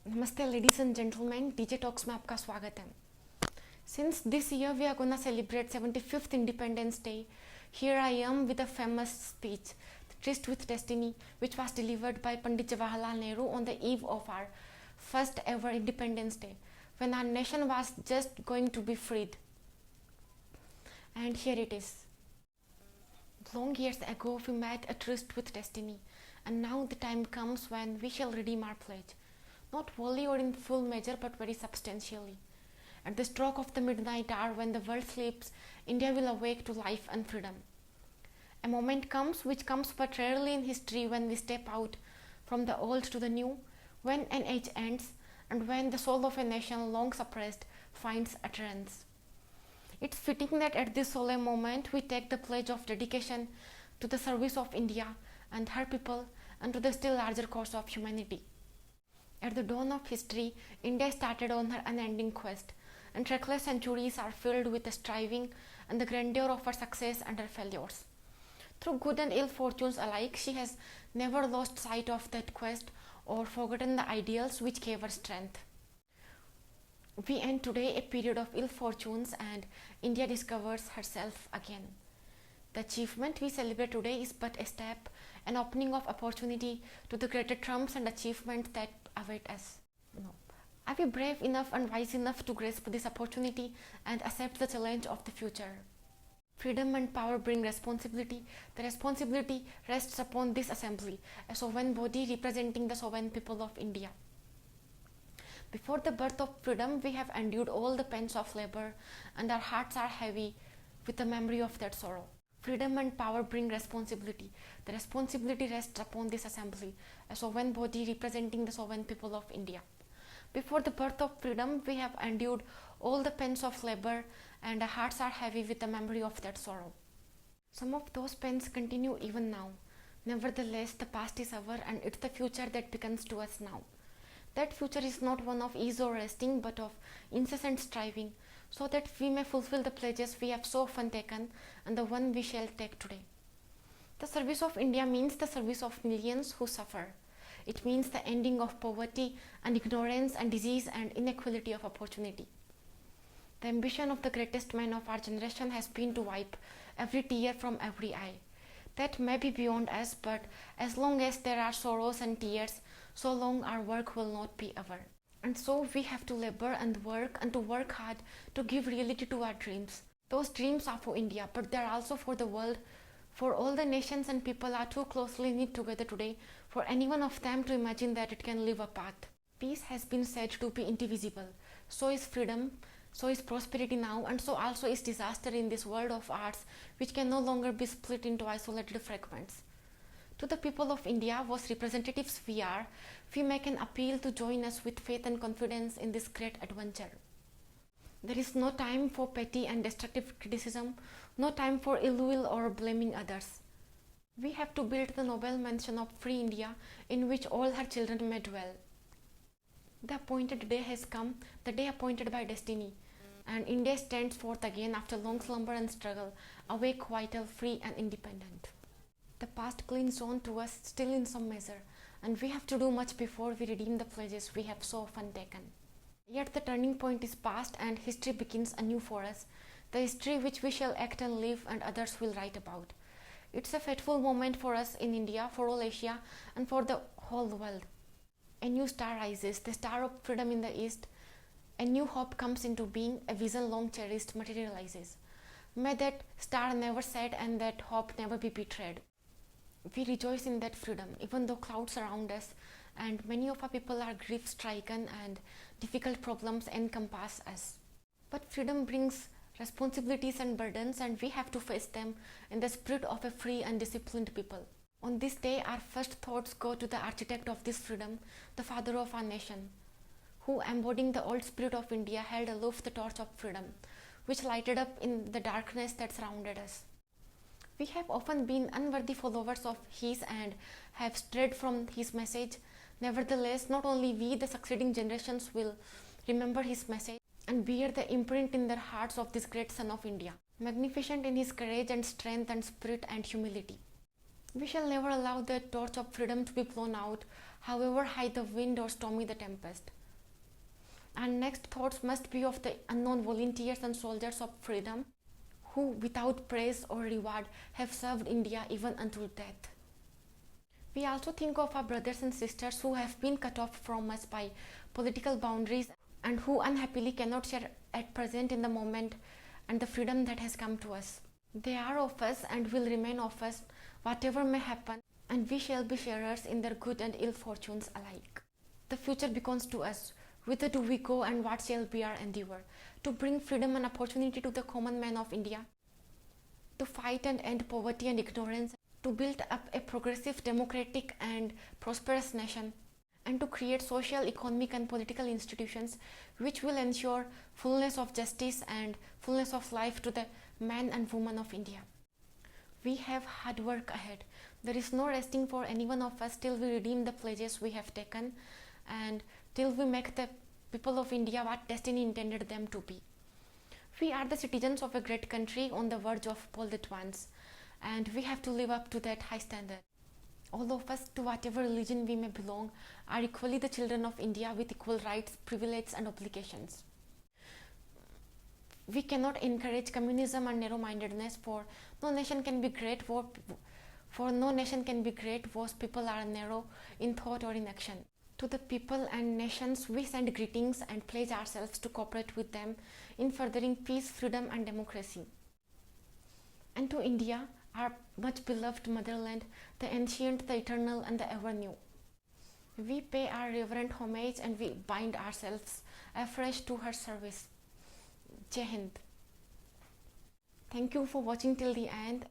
नमस्ते ladies and gentlemen, DJ Talks में आपका स्वागत है. Since this year we are gonna celebrate 75th Independence Day, here I am with a famous speech, Tryst with Destiny, which was delivered by Pandit Jawahar Lal Nehru on the eve of our first ever Independence Day, when our nation was just going to be freed. And here it is. Long years ago we made a tryst with destiny, and now the time comes when we shall redeem our pledge. Not wholly or in full measure, but very substantially. At the stroke of the midnight hour, when the world sleeps, India will awake to life and freedom. A moment comes which comes but rarely in history, when we step out from the old to the new, when an age ends, and when the soul of a nation long suppressed finds utterance. It's fitting that at this solemn moment we take the pledge of dedication to the service of India and her people, and to the still larger cause of humanity. At the dawn of history, India started on her unending quest, and trackless centuries are filled with the striving and the grandeur of her success and her failures. Through good and ill fortunes alike, she has never lost sight of that quest or forgotten the ideals which gave her strength. We end today a period of ill fortunes, and India discovers herself again. The achievement we celebrate today is but a step, an opening of opportunity to the greater triumphs and achievements that await us. No. Are we brave enough and wise enough to grasp this opportunity and accept the challenge of the future? Freedom and power bring responsibility. The responsibility rests upon this assembly, a sovereign body representing the sovereign people of India. Before the birth of freedom, we have endured all the pains of labor, and our hearts are heavy with the memory of that sorrow. Freedom and power bring responsibility. The responsibility rests upon this assembly, a sovereign body representing the sovereign people of India. Before the birth of freedom, we have endured all the pains of labor, and our hearts are heavy with the memory of that sorrow. Some of those pains continue even now. Nevertheless, the past is over, and it's the future that beckons to us now. That future is not one of ease or resting, but of incessant striving, so that we may fulfill the pledges we have so often taken, and the one we shall take today. The service of India means the service of millions who suffer. It means the ending of poverty and ignorance and disease and inequality of opportunity. The ambition of the greatest man of our generation has been to wipe every tear from every eye. That may be beyond us, but as long as there are sorrows and tears, so long our work will not be over. And so we have to labor and to work hard to give reality to our dreams. Those dreams are for India, but they are also for the world, for all the nations and people are too closely knit together today for any one of them to imagine that it can live apart. Peace has been said to be indivisible. So is freedom, so is prosperity now, and so also is disaster in this world of ours, which can no longer be split into isolated fragments. To the people of India, whose representatives we are, we make an appeal to join us with faith and confidence in this great adventure. There is no time for petty and destructive criticism, no time for ill will or blaming others. We have to build the noble mansion of free India in which all her children may dwell. The appointed day has come, the day appointed by destiny, and India stands forth again after long slumber and struggle, awake, vital, free and independent. The past clings on to us still in some measure, and we have to do much before we redeem the pledges we have so often taken. Yet the turning point is past, and history begins anew for us, the history which we shall act and live and others will write about. It's a fateful moment for us in India, for all Asia, and for the whole world. A new star rises, the star of freedom in the east. A new hope comes into being, a vision long cherished materializes. May that star never set and that hope never be betrayed. We rejoice in that freedom, even though clouds surround us and many of our people are grief-stricken and difficult problems encompass us. But freedom brings responsibilities and burdens, and we have to face them in the spirit of a free and disciplined people. On this day, our first thoughts go to the architect of this freedom, the father of our nation, who, embodying the old spirit of India, held aloof the torch of freedom, which lighted up in the darkness that surrounded us. We have often been unworthy followers of his and have strayed from his message. Nevertheless, not only we, the succeeding generations will remember his message and bear the imprint in their hearts of this great son of India, magnificent in his courage and strength and spirit and humility. We shall never allow the torch of freedom to be blown out, however high the wind or stormy the tempest. Our next thoughts must be of the unknown volunteers and soldiers of freedom who, without praise or reward, have served India even until death. We also think of our brothers and sisters who have been cut off from us by political boundaries and who unhappily cannot share at present in the moment and the freedom that has come to us. They are of us and will remain of us, whatever may happen, and we shall be sharers in their good and ill fortunes alike. The future beckons to us. Whither do we go and what shall be our endeavour? To bring freedom and opportunity to the common man of India, to fight and end poverty and ignorance, to build up a progressive, democratic and prosperous nation, and to create social, economic and political institutions which will ensure fullness of justice and fullness of life to the man and woman of India. We have hard work ahead. There is no resting for any one of us till we redeem the pledges we have taken and till we make the people of India what destiny intended them to be. We are the citizens of a great country on the verge of bold advance, and we have to live up to that high standard. All of us, to whatever religion we may belong, are equally the children of India with equal rights, privileges and obligations. We cannot encourage communism and narrow-mindedness, for no nation can be great whose people are narrow in thought or in action. To the people and nations we send greetings and pledge ourselves to cooperate with them in furthering peace, freedom and democracy. And to India, our much beloved motherland, the ancient, the eternal and the ever new, we pay our reverent homage and we bind ourselves afresh to her service. Jai Hind. Thank you for watching till the end.